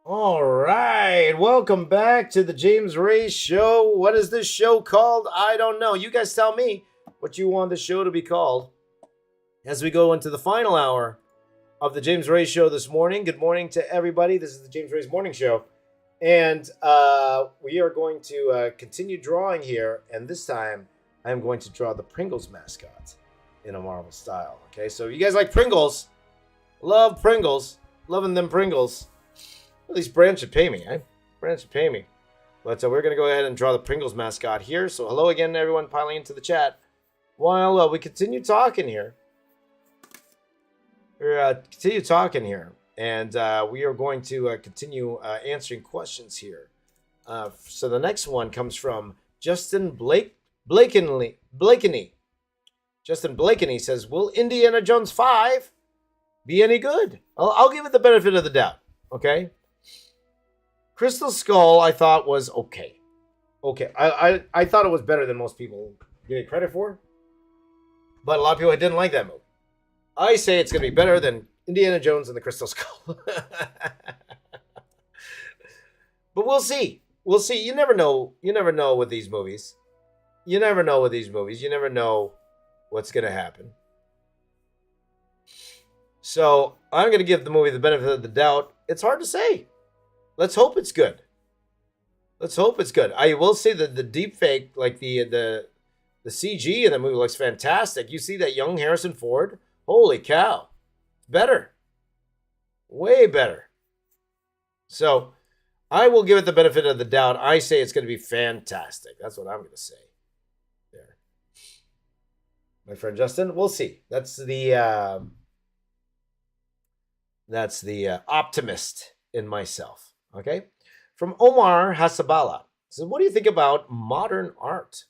All right, welcome back to the James Ray Show. What is this show called? I don't know. You guys tell me what you want the show to be called as we go into the final hour of the James Ray Show this morning. Good morning to everybody. This is the James Ray's Morning Show. And we are going to continue drawing here. And this time, I'm going to draw the Pringles mascot in a Marvel style. Okay, so you guys like Pringles? Love Pringles. Loving them Pringles. At least Brand should pay me, eh? Brand should pay me. But we're going to go ahead and draw the Pringles mascot here. So hello again, everyone piling into the chat. While we continue talking here. Continue talking here. And we are going to continue answering questions here. So the next one comes from Justin Blakeney. Justin Blakeney says, will Indiana Jones 5 be any good? I'll give it the benefit of the doubt. Okay? Crystal Skull, I thought was okay. Okay, I thought it was better than most people give it credit for. But a lot of people didn't like that movie. I say it's going to be better than Indiana Jones and the Crystal Skull. But we'll see. We'll see. You never know. You never know with these movies. You never know with these movies. You never know what's going to happen. So I'm going to give the movie the benefit of the doubt. It's hard to say. Let's hope it's good. Let's hope it's good. I will say that the deep fake, like the CG in the movie looks fantastic. You see that young Harrison Ford? Holy cow. Better. Way better. So I will give it the benefit of the doubt. I say it's going to be fantastic. That's what I'm going to say. There. My friend Justin, we'll see. That's the optimist in myself. Okay? From Omar Hasabala. So what do you think about modern art?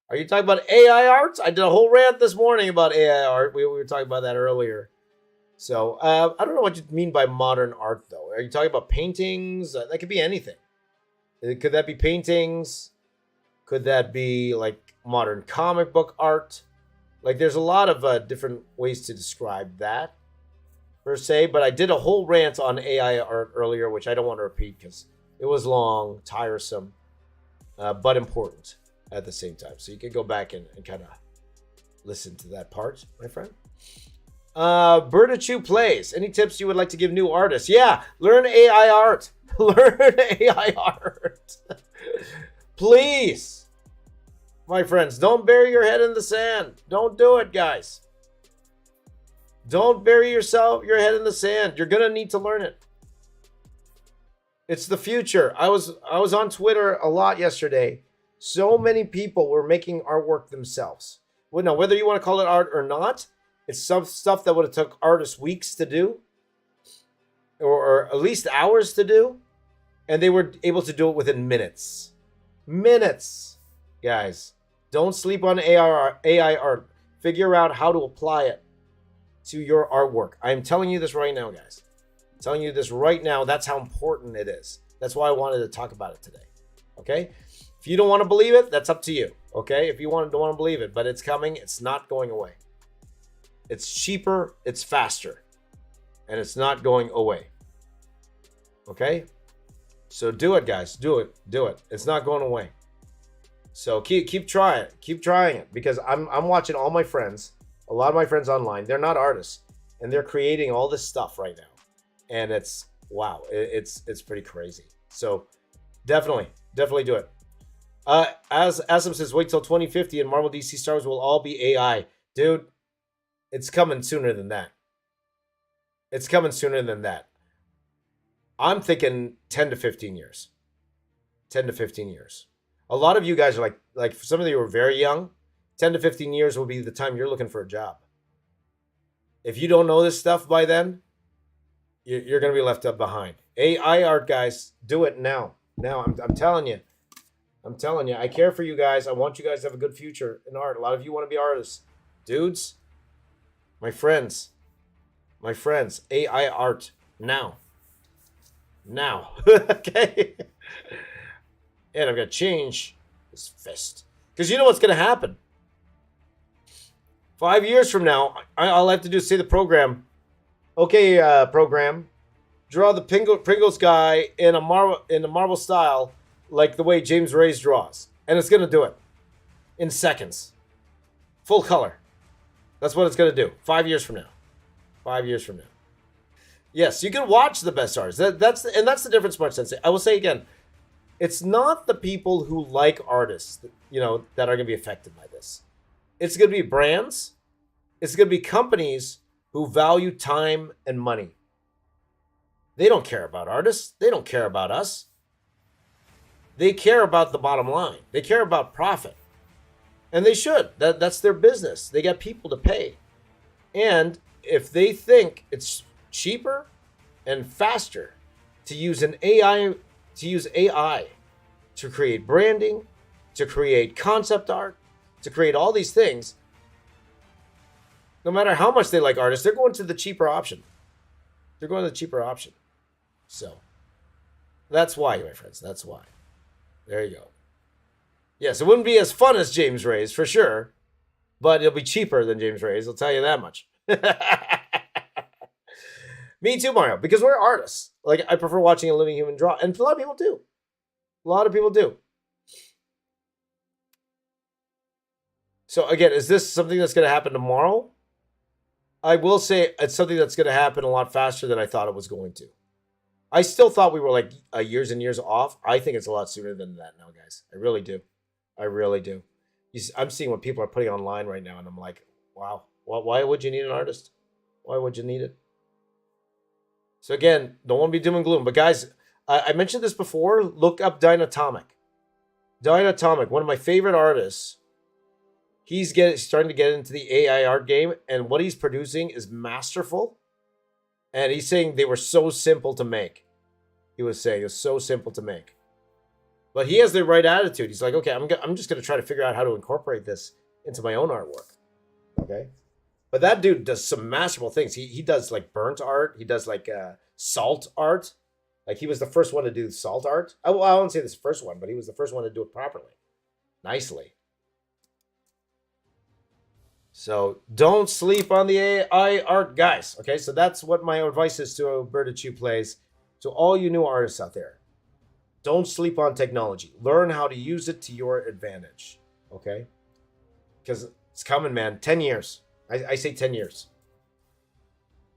Are you talking about AI art? I did a whole rant this morning about AI art. We were talking about that earlier. So I don't know what you mean by modern art, though. Are you talking about paintings? That could be anything. Could that be paintings? Could that be like modern comic book art? Like there's a lot of different ways to describe that, per se. But I did a whole rant on AI art earlier, which I don't want to repeat because it was long, tiresome, but important at the same time. So you can go back and kind of listen to that part, my friend. Bertachu Plays. Any tips you would like to give new artists? Yeah, learn AI art. Learn AI art. Please. My friends, don't bury your head in the sand. Don't do it, guys. Don't bury your head in the sand. You're going to need to learn it. It's the future. I was on Twitter a lot yesterday. So many people were making artwork themselves. Well, no, whether you want to call it art or not, it's some stuff that would have took artists weeks to do, or at least hours to do, and they were able to do it within minutes. Minutes, guys. Don't sleep on AI art. Figure out how to apply it to your artwork. I'm telling you this right now, guys. I'm telling you this right now. That's how important it is. That's why I wanted to talk about it today. Okay? If you don't want to believe it, that's up to you. Okay? If you don't want to believe it, but it's coming. It's not going away. It's cheaper. It's faster. And it's not going away. Okay? So do it, guys. Do it. Do it. It's not going away. So keep trying it. Keep trying it. Because I'm watching all my friends, a lot of my friends online. They're not artists. And they're creating all this stuff right now. And it's, wow. It's pretty crazy. So definitely do it. As Asim says, wait till 2050 and Marvel, DC, Star Wars will all be AI. Dude, it's coming sooner than that. It's coming sooner than that. I'm thinking 10 to 15 years. 10 to 15 years. A lot of you guys are like some of you are very young. 10 to 15 years will be the time you're looking for a job. If you don't know this stuff by then, you're going to be left up behind. AI art, guys, do it now. Now, I'm telling you. I'm telling you, I care for you guys. I want you guys to have a good future in art. A lot of you want to be artists. Dudes, my friends, AI art now. Now. Okay? And I'm going to change this fist. Because you know what's going to happen. 5 years from now, all I have to do is say the program. Okay, program. draw the Pringles guy in a Marvel style, like the way James Reyes draws, and it's gonna do it in seconds, full color. That's what it's gonna do. 5 years from now. 5 years from now. Yes, you can watch the best artists. That's the difference, Smart Sensei. I will say again, it's not the people who like artists, that are gonna be affected by this. It's gonna be brands. It's gonna be companies who value time and money. They don't care about artists. They don't care about us. They care about the bottom line. They care about profit. And they should. That's their business. They got people to pay. And if they think it's cheaper and faster to use AI to create branding, to create concept art, to create all these things, no matter how much they like artists, they're going to the cheaper option. They're going to the cheaper option. So that's why, my friends. That's why. There you go. Yes, it wouldn't be as fun as James Reyes, for sure, but it'll be cheaper than James Reyes. I'll tell you that much. Me too, Mario, because we're artists. Like, I prefer watching a living human draw, and a lot of people do. A lot of people do. So again, is this something that's going to happen tomorrow? I will say it's something that's going to happen a lot faster than I thought it was going to. I still thought we were like years and years off. I think it's a lot sooner than that now, guys. I really do. I really do. I'm seeing what people are putting online right now, and I'm like, wow, why would you need an artist? Why would you need it? So again, don't want to be doom and gloom. But guys, I mentioned this before. Look up Dynatomic. Dynatomic, one of my favorite artists. He's starting to get into the AI art game, and what he's producing is masterful. And he's saying they were so simple to make. He was saying it's so simple to make. But he has the right attitude. He's like, okay, I'm just going to try to figure out how to incorporate this into my own artwork. Okay? But that dude does some masterful things. He does like burnt art. He does like salt art. Like he was the first one to do salt art. I won't say this first one, but he was the first one to do it properly. Nicely. So don't sleep on the AI art, guys. Okay, so that's what my advice is to Alberta Chu Plays. To all you new artists out there, don't sleep on technology. Learn how to use it to your advantage. Okay, because it's coming, man. 10 years. I say 10 years,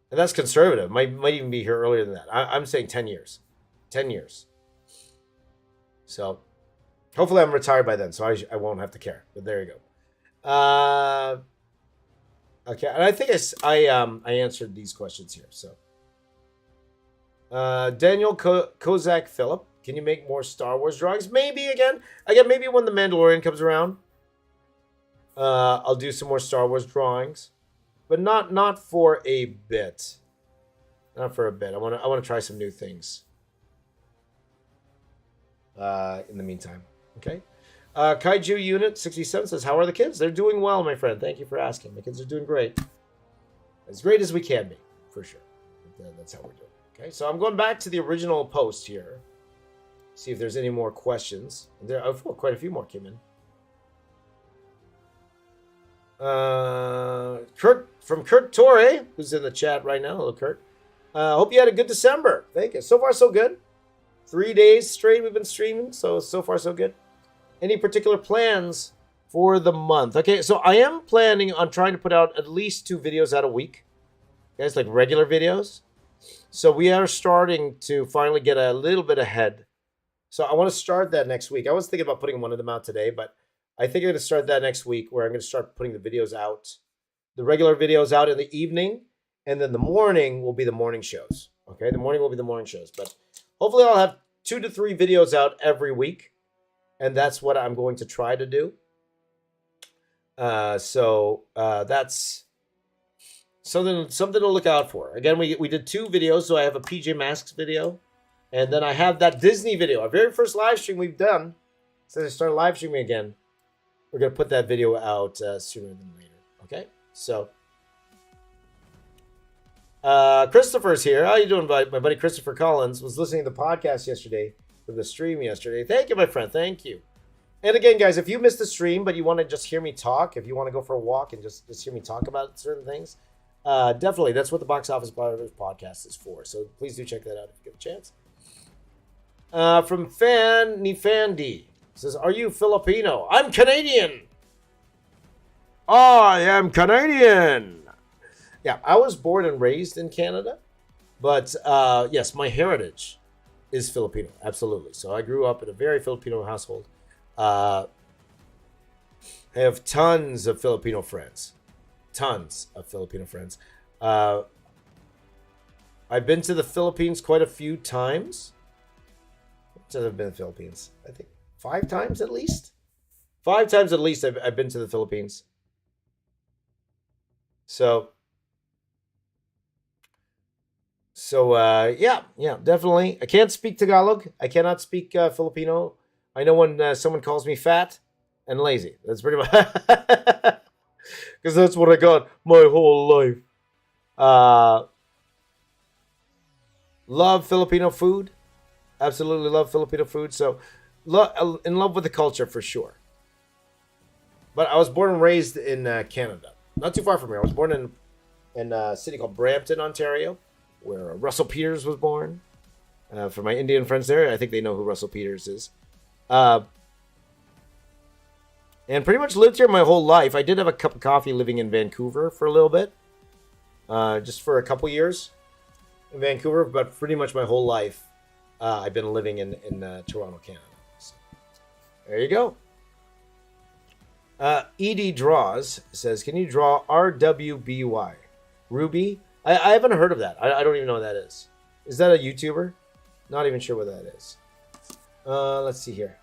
and that's conservative. Might even be here earlier than that. I'm saying 10 years. 10 years. So hopefully I'm retired by then, so I won't have to care. But there you go. Okay, and I think I answered these questions here. So, Daniel Kozak Phillip, can you make more Star Wars drawings? Maybe again, maybe when the Mandalorian comes around, I'll do some more Star Wars drawings, but not for a bit. Not for a bit. I want to try some new things. In the meantime, okay. Kaiju Unit 67 says, how are the kids? They're doing well, my friend. Thank you for asking. My kids are doing great. As great as we can be, for sure. That's how we're doing. Okay, so I'm going back to the original post here. See if there's any more questions. Quite a few more came in. Kurt Torre, who's in the chat right now. Hello, Kurt. Hope you had a good December. Thank you. So far, so good. 3 days straight we've been streaming, so far, so good. Any particular plans for the month? Okay, so I am planning on trying to put out at least 2 videos out a week. Guys, like regular videos. So we are starting to finally get a little bit ahead. So I want to start that next week. I was thinking about putting one of them out today, but I think I'm going to start that next week where I'm going to start putting the videos out. The regular videos out in the evening, and then the morning will be the morning shows. Okay, the morning will be the morning shows. But hopefully I'll have 2 to 3 videos out every week. And that's what I'm going to try to do. So that's something to look out for. Again, we did 2 videos. So I have a PJ Masks video. And then I have that Disney video. Our very first live stream we've done. Since I started live streaming again. We're going to put that video out sooner than later. Okay? So Christopher's here. How you doing, buddy? My buddy Christopher Collins was listening to the podcast yesterday. For the stream yesterday. Thank you, my friend. Thank you. And again, guys, if you missed the stream, but you want to just hear me talk, if you want to go for a walk and just hear me talk about certain things, Definitely, that's what the Box Office Brothers podcast is for. So please do check that out if you get a chance. From Fanny Fandy says, "Are you Filipino?" I'm Canadian. I am Canadian. Yeah, I was born and raised in Canada, but yes, my heritage is Filipino. Absolutely. So I grew up in a very Filipino household. I have tons of Filipino friends. Tons of Filipino friends. I've been to the Philippines quite a few times. I've been to the Philippines, I think 5 times at least. 5 times at least I've been to the Philippines. So yeah, definitely. I can't speak Tagalog. I cannot speak Filipino. I know when someone calls me fat and lazy. That's pretty much because that's what I got my whole life. Love Filipino food. Absolutely love Filipino food. So in love with the culture for sure. But I was born and raised in Canada. Not too far from here. I was born in a city called Brampton, Ontario, where Russell Peters was born. For my Indian friends there, I think they know who Russell Peters is. And pretty much lived here my whole life. I did have a cup of coffee living in Vancouver for a little bit. Just for a couple years in Vancouver. But pretty much my whole life, I've been living in Toronto, Canada. So, there you go. ED Draws says, "Can you draw RWBY? Ruby?" I haven't heard of that. I don't even know what that is. Is that a YouTuber? Not even sure what that is. Let's see here.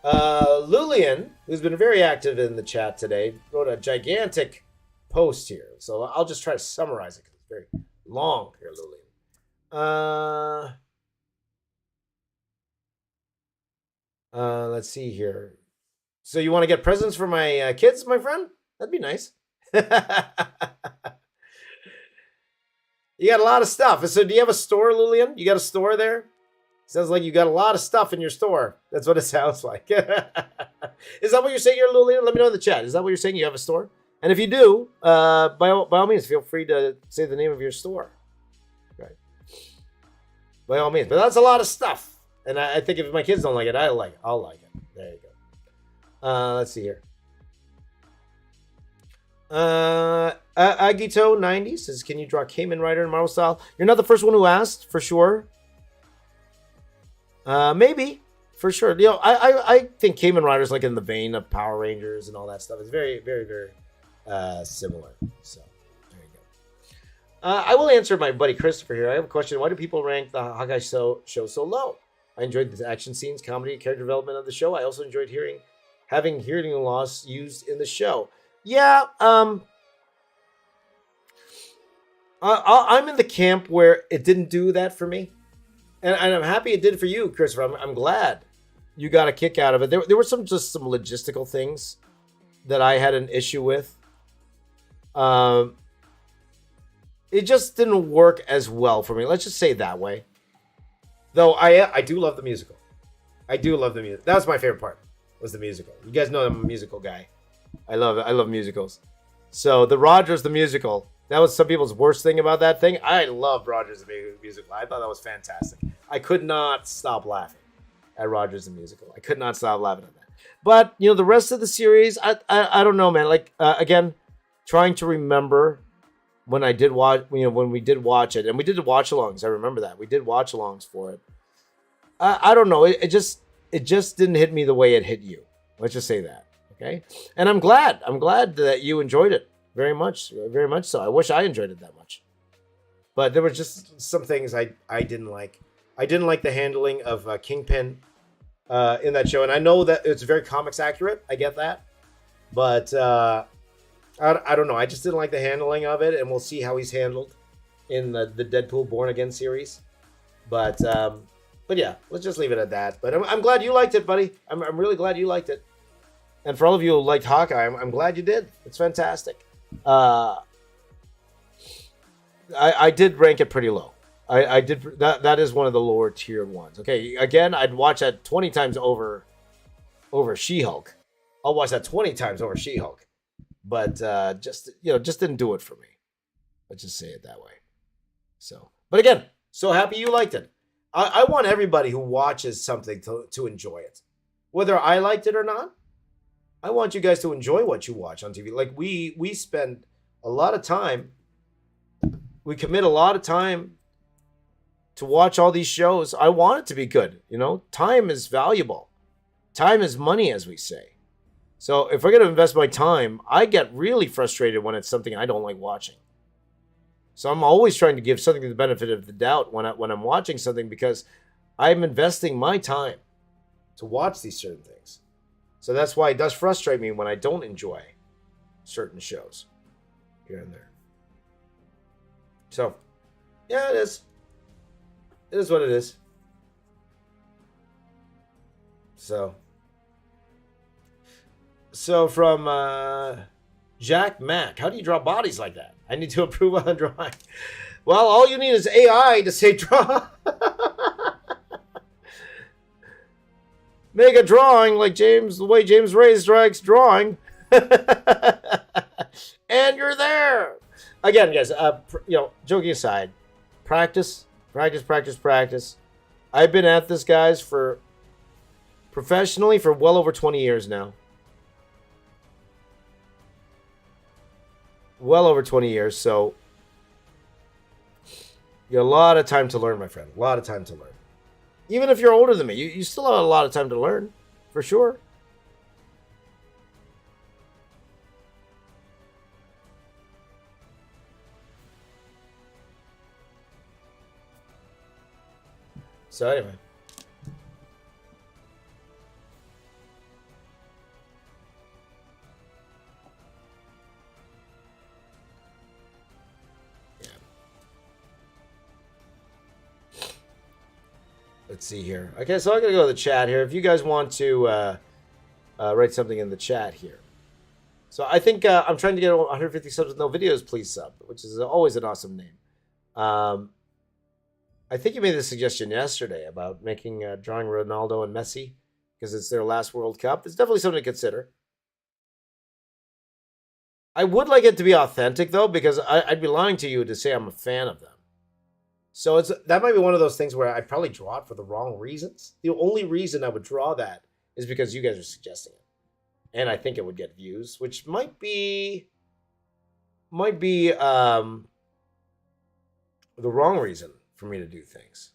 Lulian, who's been very active in the chat today, wrote a gigantic post here. So I'll just try to summarize it because it's very long here, Lulian. Let's see here. So you want to get presents for my kids, my friend? That'd be nice. You got a lot of stuff. So do you have a store, Lulian? You got a store there? Sounds like you got a lot of stuff in your store. That's what it sounds like. Is that what you're saying here, Lulian? Let me know in the chat. Is that what you're saying? You have a store? And if you do, by all means, feel free to say the name of your store. Right. By all means. But that's a lot of stuff. And I think if my kids don't like it, I'll like it. There you go. Let's see here. Agito90 says, "Can you draw Kamen Rider in Marvel style?" You're not the first one who asked, for sure. Maybe, for sure. You know, I think Kamen Rider is like in the vein of Power Rangers and all that stuff. It's very, very, very similar. So there you go. I will answer my buddy Christopher here. I have a question. Why do people rank the Hawkeye show so low? I enjoyed the action scenes, comedy, character development of the show. I also enjoyed having hearing loss used in the show. Yeah, I'm in the camp where it didn't do that for me. And I'm happy it did for you, Christopher. I'm glad you got a kick out of it. There were some logistical things that I had an issue with. It just didn't work as well for me. Let's just say it that way. Though I do love the musical. I do love the music. That was my favorite part, was the musical. You guys know I'm a musical guy. I love musicals. So the Rogers the musical, that was some people's worst thing about that thing. I loved Rogers the musical. I thought that was fantastic. I could not stop laughing at Rogers the musical. I could not stop laughing at that. But you know, the rest of the series, I don't know, man. Like again, trying to remember when I did watch, when we did watch it, and we did watch-alongs. I remember that we did watch-alongs for it. I don't know. It just didn't hit me the way it hit you. Let's just say that. Okay, and I'm glad that you enjoyed it very much so. I wish I enjoyed it that much, but there were just some things I didn't like. I didn't like the handling of Kingpin in that show, and I know that it's very comics accurate. I get that, but I don't know. I just didn't like the handling of it, and we'll see how he's handled in the Deadpool Born Again series. But yeah, let's just leave it at that. But I'm glad you liked it, buddy. I'm really glad you liked it. And for all of you who liked Hawkeye, I'm glad you did. It's fantastic. I did rank it pretty low. I did that is one of the lower tier ones. Okay, again, I'd watch that 20 times over She-Hulk. I'll watch that 20 times over She-Hulk. but just just didn't do it for me. Let's just say it that way. So, but again, so happy you liked it. I want everybody who watches something to enjoy it, whether I liked it or not. I want you guys to enjoy what you watch on TV. Like we spend a lot of time, we commit a lot of time to watch all these shows. I want it to be good. Time is valuable. Time is money, as we say. So if I'm going to invest my time, I get really frustrated when it's something I don't like watching. So I'm always trying to give something the benefit of the doubt when I'm watching something, because I'm investing my time to watch these certain things. So that's why it does frustrate me when I don't enjoy certain shows here and there. So, yeah, it is. It is what it is. So from Jack Mack, how do you draw bodies like that? I need to improve on drawing. Well, all you need is AI to say draw. Make a drawing like the way James Ray strikes drawing. And you're there. Again, guys, joking aside, practice. I've been at this, guys, professionally for well over 20 years now. Well over 20 years, so you got a lot of time to learn, my friend. A lot of time to learn. Even if you're older than me, you still have a lot of time to learn, for sure. So anyway. Let's see here. Okay, so I'm going to go to the chat here. If you guys want to write something in the chat here. So I think I'm trying to get 150 subs with no videos, please sub, which is always an awesome name. I think you made the suggestion yesterday about drawing Ronaldo and Messi because it's their last World Cup. It's definitely something to consider. I would like it to be authentic, though, because I'd be lying to you to say I'm a fan of them. So that might be one of those things where I probably draw it for the wrong reasons. The only reason I would draw that is because you guys are suggesting it. And I think it would get views, which might be the wrong reason for me to do things,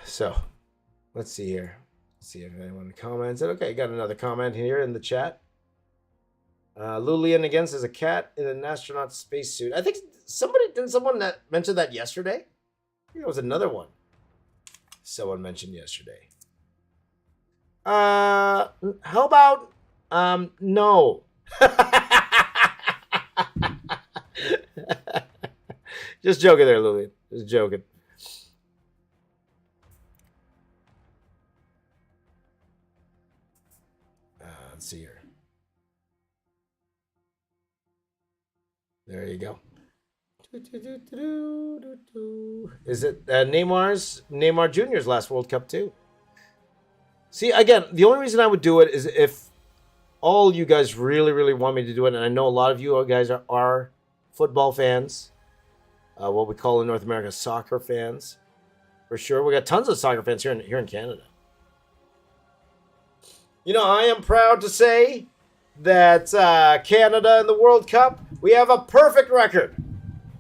So, let's see here. See if anyone comments. Okay, got another comment here in the chat. Lulian again says a cat in an astronaut spacesuit. I think someone that mentioned that yesterday? I think it was another one. Someone mentioned yesterday. How about no? Just joking there, Lulian. Just joking. Let's see here. There you go. Is it Neymar Jr.'s last World Cup too? See, again, the only reason I would do it is if all you guys really, really want me to do it, and I know a lot of you guys are football fans, what we call in North America soccer fans, for sure. We got tons of soccer fans here in Canada. I am proud to say that Canada in the World Cup, we have a perfect record.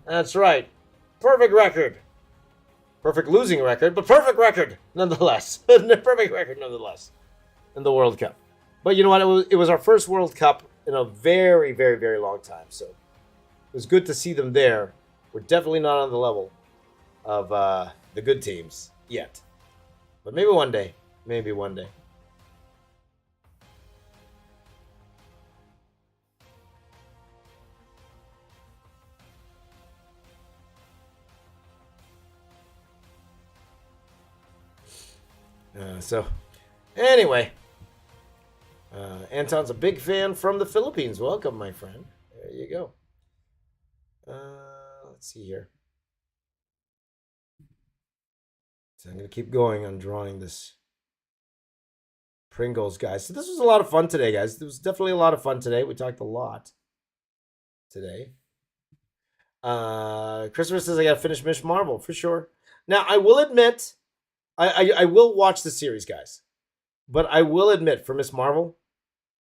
That's right. Perfect record. Perfect losing record, but perfect record nonetheless. Perfect record nonetheless in the World Cup. But you know what? It was our first World Cup in a very, very, very long time. So it was good to see them there. We're definitely not on the level of the good teams yet. But maybe one day. Maybe one day. So, anyway, Anton's a big fan from the Philippines. Welcome, my friend. There you go. Let's see here. So I'm gonna keep going on drawing this Pringles, guys. So this was a lot of fun today, guys. It was definitely a lot of fun today. We talked a lot today. Christopher says I gotta finish Miss Marvel for sure. Now I will admit, I will watch the series, guys. But I will admit, for Miss Marvel,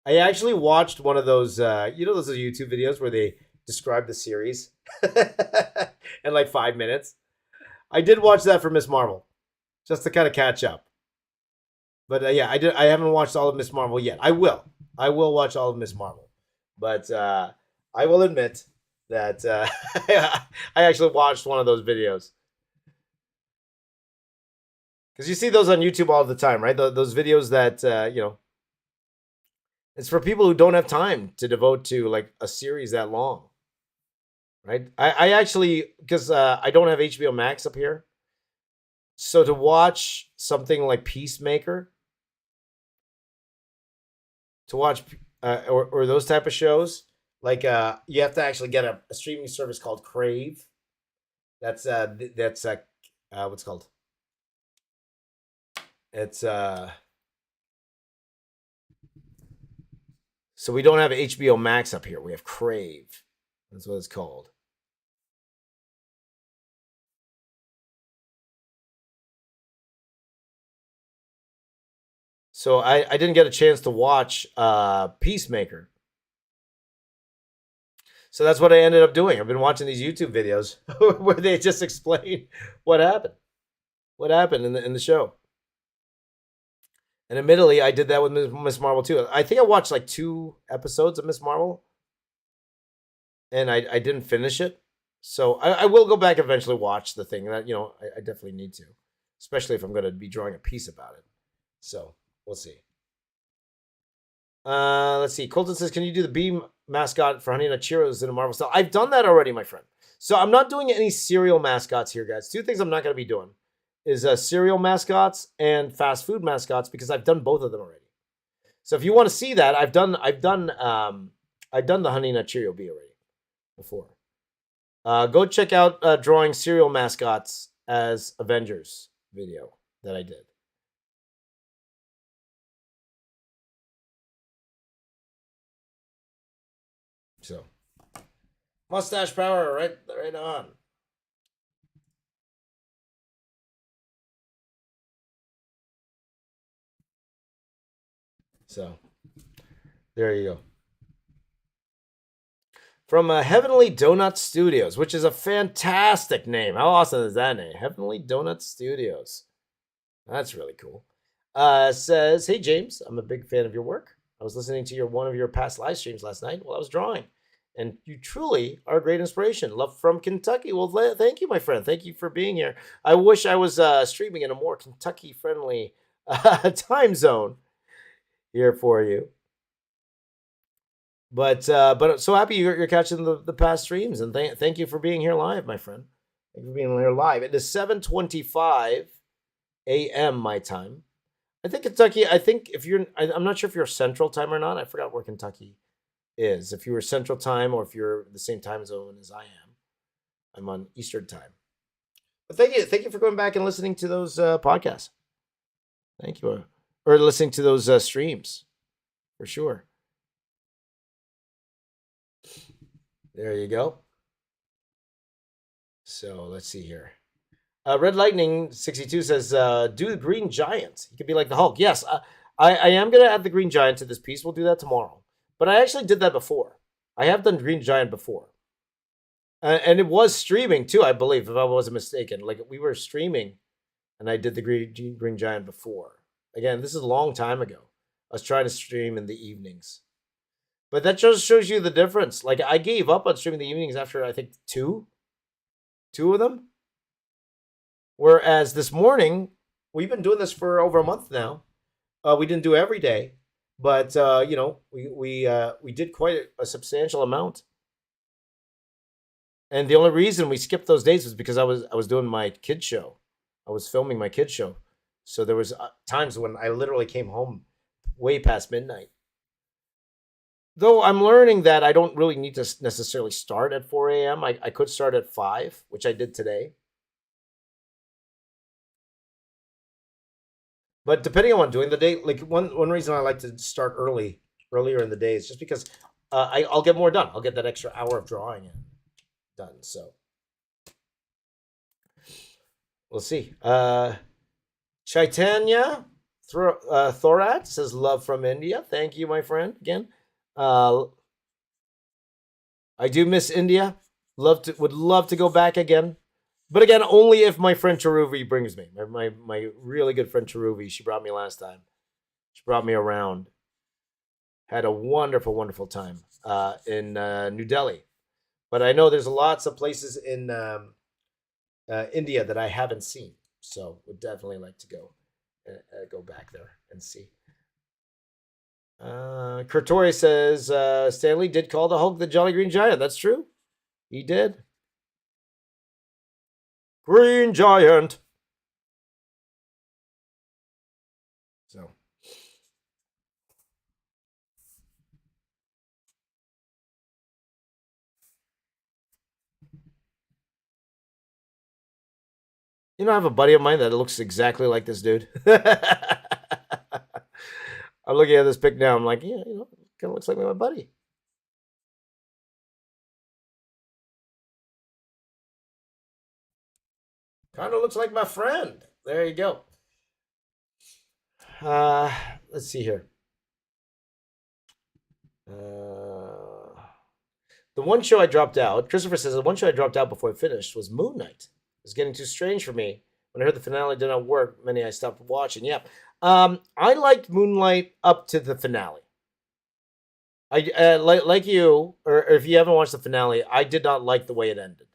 I actually watched one of those, those YouTube videos where they describe the series in like 5 minutes. I did watch that for Miss Marvel, just to kind of catch up. But yeah, I haven't watched all of Miss Marvel yet. I will. I will watch all of Miss Marvel. But I will admit that I actually watched one of those videos. Because you see those on YouTube all the time, right? Those videos that, it's for people who don't have time to devote to like a series that long, right? I actually, because I don't have HBO Max up here. So to watch something like Peacemaker, to watch or those type of shows, like you have to actually get a streaming service called Crave. That's what's it called? It's so we don't have HBO Max up here. We have Crave. That's what it's called. So I didn't get a chance to watch Peacemaker. So that's what I ended up doing. I've been watching these YouTube videos where they just explain what happened in the show. And admittedly, I did that with Miss Marvel too. I think I watched like 2 episodes of Miss Marvel, and I didn't finish it. So I will go back and eventually watch the thing. That I definitely need to, especially if I'm going to be drawing a piece about it. So we'll see. Let's see. Colton says, "Can you do the bee mascot for Honey Nut Cheerios in a Marvel style?" I've done that already, my friend. So I'm not doing any cereal mascots here, guys. 2 things I'm not going to be doing is cereal mascots and fast food mascots because I've done both of them already. So if you want to see that, I've done the Honey Nut Cheerio bee already before. Go check out drawing cereal mascots as Avengers video that I did. So mustache power, right on. So there you go. From Heavenly Donut Studios, which is a fantastic name. How awesome is that name? Heavenly Donut Studios. That's really cool. Says, "Hey James, I'm a big fan of your work. I was listening to one of your past live streams last night while I was drawing, and you truly are a great inspiration. Love from Kentucky." Well, thank you, my friend. Thank you for being here. I wish I was streaming in a more Kentucky-friendly time zone here for you. But I'm so happy you're catching the past streams, and thank you for being here live, my friend. Thank you for being here live. It is 7:25 a.m. my time. I think Kentucky. I think if I'm not sure if you're Central Time or not. I forgot where Kentucky is. If you were Central Time or if you're the same time zone as I am, I'm on Eastern Time. But thank you for going back and listening to those podcasts. Thank you, or listening to those streams, for sure. There you go. So let's see here. Red Lightning 62 says, "Do the Green Giant. He could be like the Hulk." Yes, I am gonna add the Green Giant to this piece. We'll do that tomorrow. But I actually did that before. I have done Green Giant before, and it was streaming too, I believe, if I wasn't mistaken. Like we were streaming, and I did the Green Giant before. Again, this is a long time ago. I was trying to stream in the evenings. But that just shows you the difference. Like I gave up on streaming the evenings after I think two of them. Whereas this morning, we've been doing this for over a month now. We didn't do every day, but we did quite a substantial amount. And the only reason we skipped those days was because I was doing my kid show. I was filming my kid show, so there was times when I literally came home way past midnight. Though I'm learning that I don't really need to necessarily start at 4 a.m. I could start at 5, which I did today. But depending on what I'm doing the day, like one reason I like to start earlier in the day is just because I'll get more done. I'll get that extra hour of drawing in done. So we'll see. Chaitanya Thorat says love from India. Thank you, my friend. Again, I do miss India. Would love to go back again. But again, only if my friend Cheruvi brings me. My really good friend Cheruvi, she brought me last time. She brought me around. Had a wonderful, wonderful time in New Delhi. But I know there's lots of places in India that I haven't seen. So would definitely like to go back there and see. Kurtori says Stanley did call the Hulk the Jolly Green Giant. That's true. He did. Green Giant. So. You know, I have a buddy of mine that looks exactly like this dude. I'm looking at this pic now. I'm like, yeah, you know, kind of looks like my buddy. Kind of looks like my friend. There you go. Let's see here. The one show I dropped out, Christopher says, the one show I dropped out before I finished was Moon Knight. It was getting too strange for me. When I heard the finale did not work, many I stopped watching. Yeah. I liked Moonlight up to the finale. I like you, or if you haven't watched the finale, I did not like the way it ended,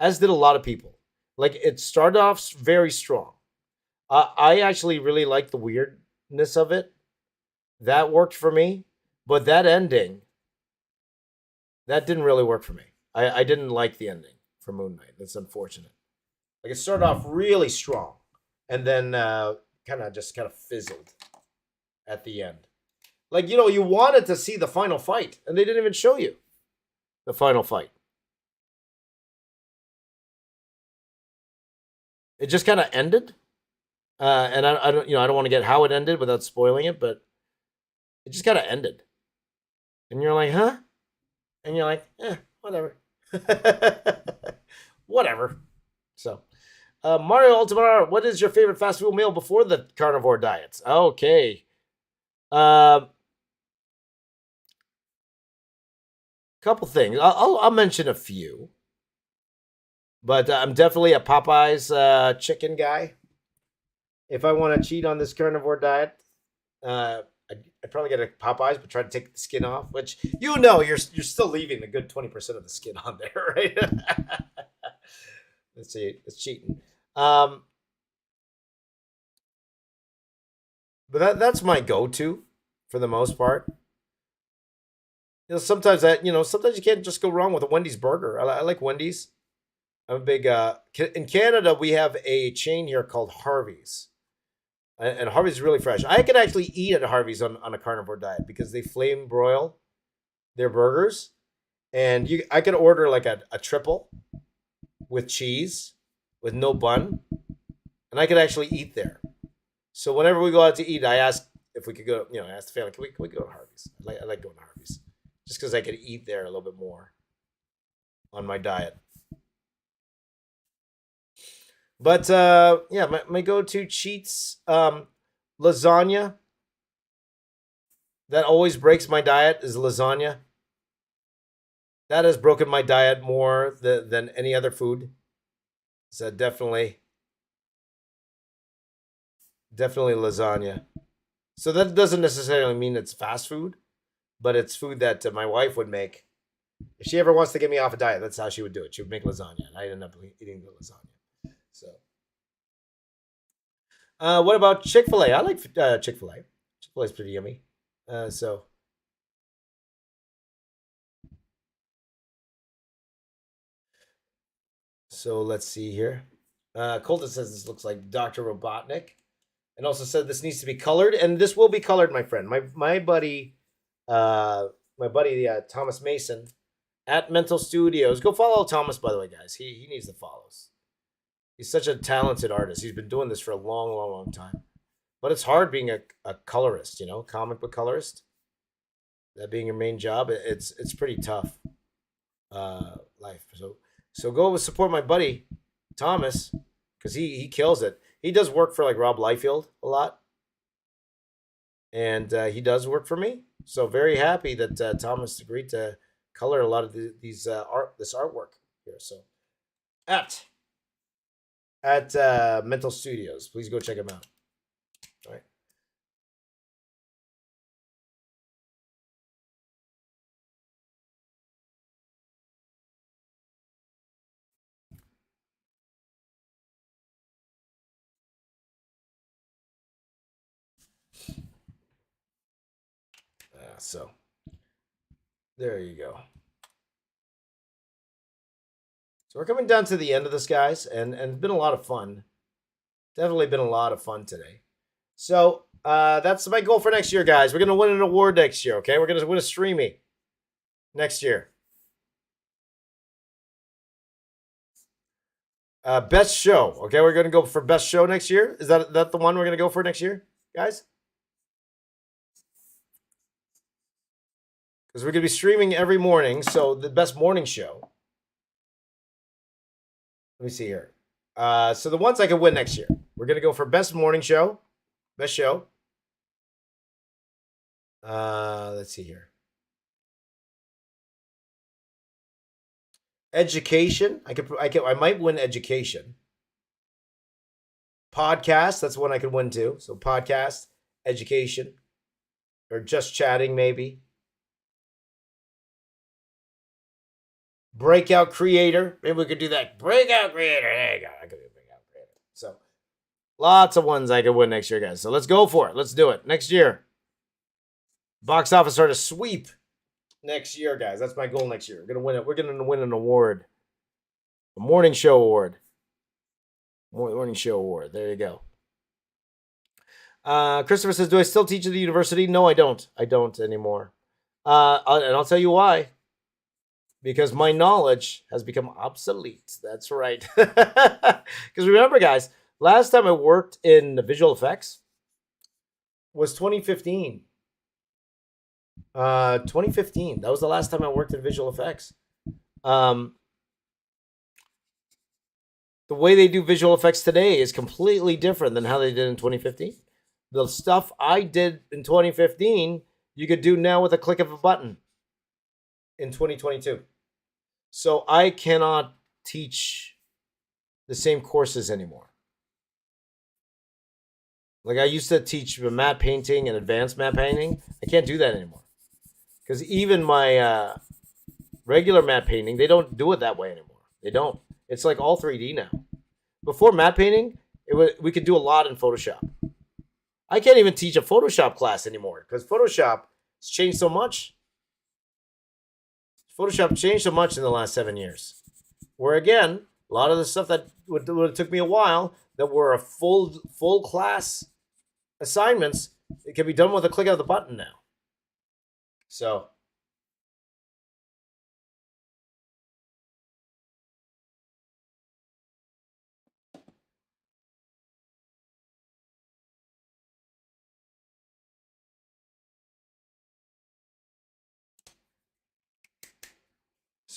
as did a lot of people. Like, it started off very strong. I actually really liked the weirdness of it. That worked for me, but that ending, that didn't really work for me. I didn't like the ending for Moon Knight. That's unfortunate. Like, it started off really strong, and then kind of fizzled at the end. Like, you know, you wanted to see the final fight, and they didn't even show you the final fight. It just kind of ended, and I don't, you know, I don't want to get how it ended without spoiling it, but it just kind of ended, and you're like, huh? And you're like, whatever, whatever. So, Mario Ultimate, what is your favorite fast food meal before the carnivore diets? Okay. Couple things. I'll mention a few, but I'm definitely a Popeyes chicken guy. If I want to cheat on this carnivore diet, I'd probably get a Popeyes, but try to take the skin off. Which, you know, you're still leaving a good 20% of the skin on there, right? Let's see, it's cheating. But that's my go-to for the most part. You know, sometimes sometimes you can't just go wrong with a Wendy's burger. I like Wendy's. I'm a big in Canada we have a chain here called Harvey's. And Harvey's is really fresh. I could actually eat at Harvey's on a carnivore diet because they flame broil their burgers. And I could order like a triple with cheese, with no bun, and I could actually eat there. So whenever we go out to eat, I ask if we could go, I ask the family, can we go to Harvey's? I like going to Harvey's just because I could eat there a little bit more on my diet. But yeah, my go-to cheats, lasagna. That always breaks my diet is lasagna. That has broken my diet more than any other food. So definitely lasagna. So that doesn't necessarily mean it's fast food, but it's food that my wife would make. If she ever wants to get me off a diet, that's how she would do it. She would make lasagna, and I end up eating the lasagna. So, what about Chick-fil-A? I like Chick-fil-A. Chick-fil-A is pretty yummy. So let's see here. Colton says this looks like Dr. Robotnik, and also said this needs to be colored, and this will be colored, my friend. My buddy my buddy Thomas Mason at Mental Studios. Go follow Thomas, by the way, guys. He needs the follows. He's such a talented artist. He's been doing this for a long, long, long time. But it's hard being a colorist, you know, comic book colorist. That being your main job, it's pretty tough life. So go support my buddy Thomas because he kills it. He does work for like Rob Liefeld a lot, and he does work for me. So very happy that Thomas agreed to color a lot of this artwork here. So at Mental Studios, please go check him out. All right. So there you go. So we're coming down to the end of this, guys, and it's been a lot of fun. Definitely been a lot of fun today. So that's my goal for next year, guys. We're gonna win an award next year. Okay, we're gonna win a Streamy next year. Best show. Okay, we're gonna go for best show next year. Is that the one we're gonna go for next year, guys? Because we're gonna be streaming every morning. So the best morning show. Let me see here. So the ones I could win next year, we're gonna go for best morning show, best show. Let's see here. Education. I might win education. Podcast. That's one I could win too. So podcast, education, or just chatting maybe. Breakout creator. Maybe we could do that. Breakout creator. There you go. I could do breakout creator. So lots of ones I could win next year, guys. So let's go for it. Let's do it next year. Box office start a sweep next year, guys. That's my goal next year. We're gonna win it. We're gonna win an award, a morning show award. Morning show award. There you go. Christopher says, "Do I still teach at the university?" No, I don't. I don't anymore. And I'll tell you why. Because my knowledge has become obsolete. That's right. Because remember, guys, last time I worked in visual effects was 2015. 2015. That was the last time I worked in visual effects. The way they do visual effects today is completely different than how they did in 2015. The stuff I did in 2015, you could do now with a click of a button in 2022. So I cannot teach the same courses anymore. Like I used to teach matte painting and advanced matte painting. I can't do that anymore. Because even my regular matte painting, they don't do it that way anymore. They don't. It's like all 3D now. Before matte painting, we could do a lot in Photoshop. I can't even teach a Photoshop class anymore because Photoshop has changed so much. Photoshop changed so much in the last 7 years. Where again, a lot of the stuff that would have took me a while, that were a full class assignments, it can be done with a click of the button now. So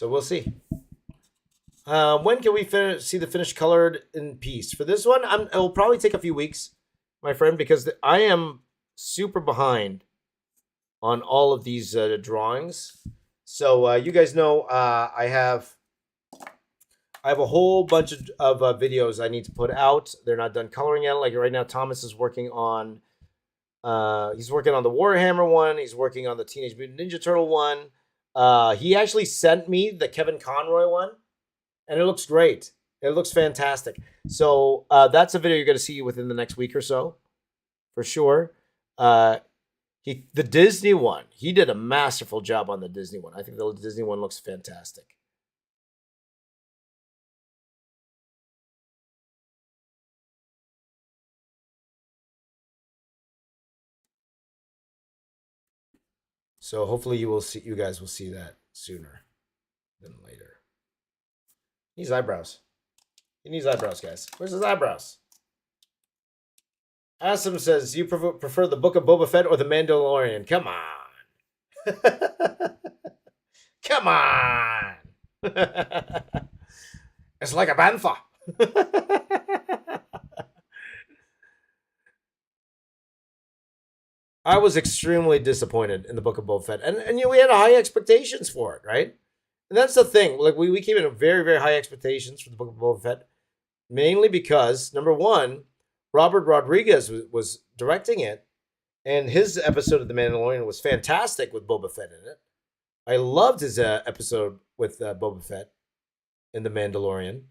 we'll see. When can we see the finished colored in piece? For this one, it will probably take a few weeks, my friend, because I am super behind on all of these drawings. So you guys know I have a whole bunch of videos I need to put out. They're not done coloring yet. Like right now, Thomas is working on he's working on the Warhammer one. He's working on the Teenage Mutant Ninja Turtle one. He actually sent me the Kevin Conroy one, and it looks great. It looks fantastic. So that's a video you're going to see within the next week or so, for sure. The Disney one, he did a masterful job on the Disney one. I think the Disney one looks fantastic. So hopefully you guys will see that sooner than later. He needs eyebrows. He needs eyebrows, guys. Where's his eyebrows? Asim says, you prefer the Book of Boba Fett or the Mandalorian? Come on. Come on. It's like a bantha. I was extremely disappointed in the Book of Boba Fett. And we had high expectations for it, right? And that's the thing. Like we came in with very, very high expectations for the Book of Boba Fett. Mainly because, number one, Robert Rodriguez was directing it. And his episode of The Mandalorian was fantastic with Boba Fett in it. I loved his episode with Boba Fett in The Mandalorian.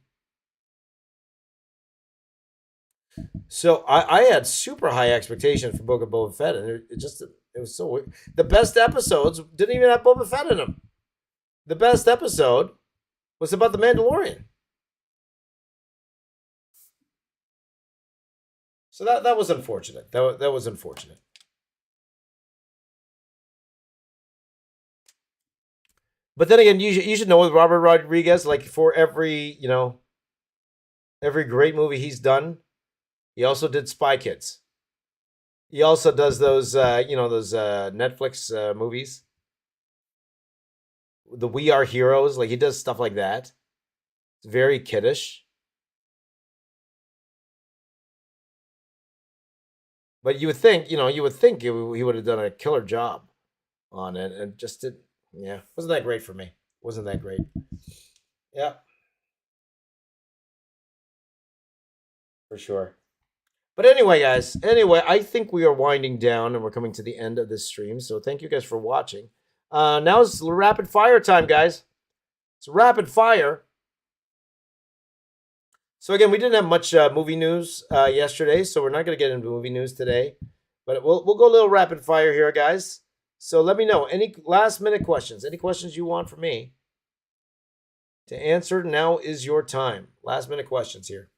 So I had super high expectations for Book of Boba Fett, and it was so weird. The best episodes didn't even have Boba Fett in them. The best episode was about the Mandalorian. So that was unfortunate. That was unfortunate. But then again, you should know with Robert Rodriguez, like for every great movie he's done, he also did Spy Kids. He also does those Netflix movies, the We Are Heroes. Like he does stuff like that. It's very kiddish. But you would think, he would have done a killer job on it, and just did. Yeah, wasn't that great for me? Wasn't that great? Yeah, for sure. But anyway, guys. Anyway, I think we are winding down, and we're coming to the end of this stream. So thank you guys for watching. Now it's rapid fire time, guys. It's rapid fire. So again, we didn't have much movie news yesterday, so we're not going to get into movie news today. But we'll go a little rapid fire here, guys. So let me know any last minute questions. Any questions you want from me to answer? Now is your time. Last minute questions here.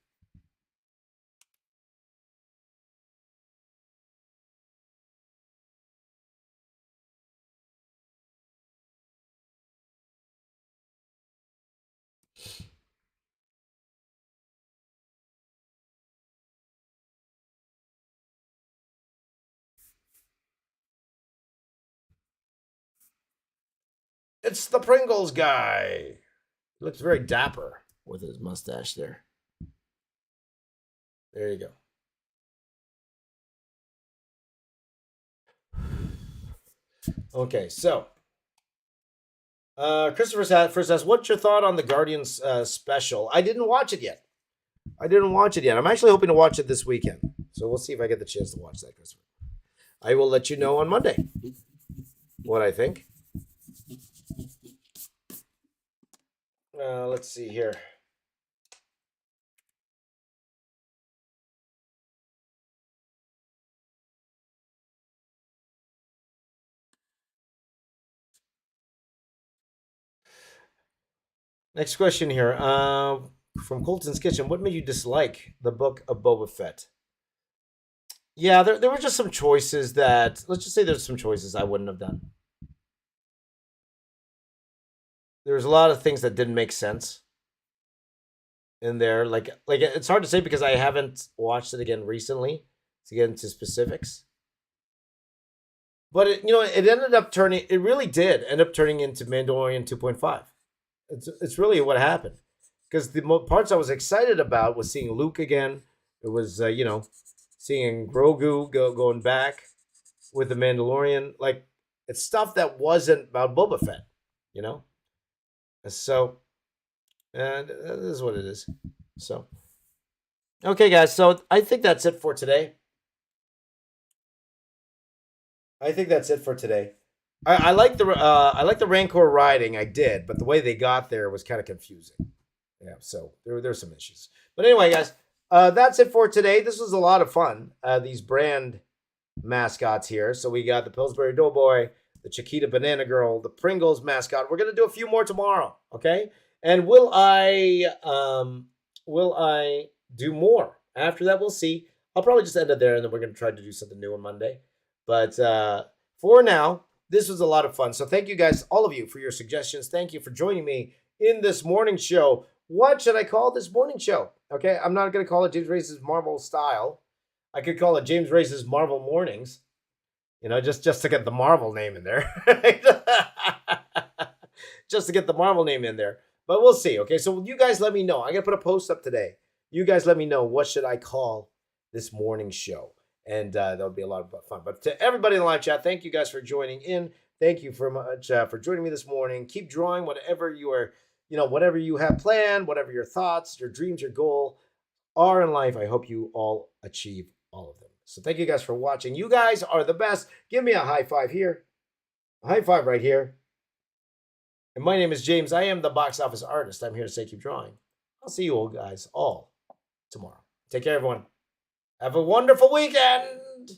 It's the Pringles guy. He looks very dapper with his mustache there. There you go. Okay, so Christopher first asks, what's your thought on the Guardians special? I didn't watch it yet. I'm actually hoping to watch it this weekend. So we'll see if I get the chance to watch that, Christopher. I will let you know on Monday what I think. Let's see here. Next question here. From Colton's Kitchen. What made you dislike the Book of Boba Fett? Yeah, there were just some choices that, let's just say there's some choices I wouldn't have done. There's a lot of things that didn't make sense in there. Like it's hard to say because I haven't watched it again recently to get into specifics. But it really did end up turning into Mandalorian 2.5. It's really what happened. Because the parts I was excited about was seeing Luke again. It was, seeing Grogu going back with the Mandalorian. Like, it's stuff that wasn't about Boba Fett, So, and this is what it is. So, okay, guys. So, I think that's it for today. I like the Rancor riding. I did, but the way they got there was kind of confusing. Yeah, so there's some issues. But anyway, guys, that's it for today. This was a lot of fun. These brand mascots here. So we got the Pillsbury Doughboy, the Chiquita Banana Girl, the Pringles mascot. We're gonna do a few more tomorrow, okay? And will I do more after that? We'll see. I'll probably just end it there, and then we're gonna try to do something new on Monday. But for now, This was a lot of fun. So thank you guys, all of you, for your suggestions. Thank you for joining me in this morning show. What should I call this morning show? Okay, I'm not going to call it James Race's Marvel Style. I could call it James Race's Marvel Mornings. You know, just to get the Marvel name in there. Just to get the Marvel name in there. But we'll see. Okay, so you guys let me know. I'm going to put a post up today. You guys let me know, what should I call this morning show? And that'll be a lot of fun. But to everybody in the live chat, thank you guys for joining in. Thank you very much for joining me this morning. Keep drawing whatever you are, whatever you have planned, whatever your thoughts, your dreams, your goal are in life. I hope you all achieve all of them. So thank you guys for watching. You guys are the best. Give me a high five here. A high five right here. And my name is James. I am the box office artist. I'm here to say keep drawing. I'll see you all guys all tomorrow. Take care, everyone. Have a wonderful weekend.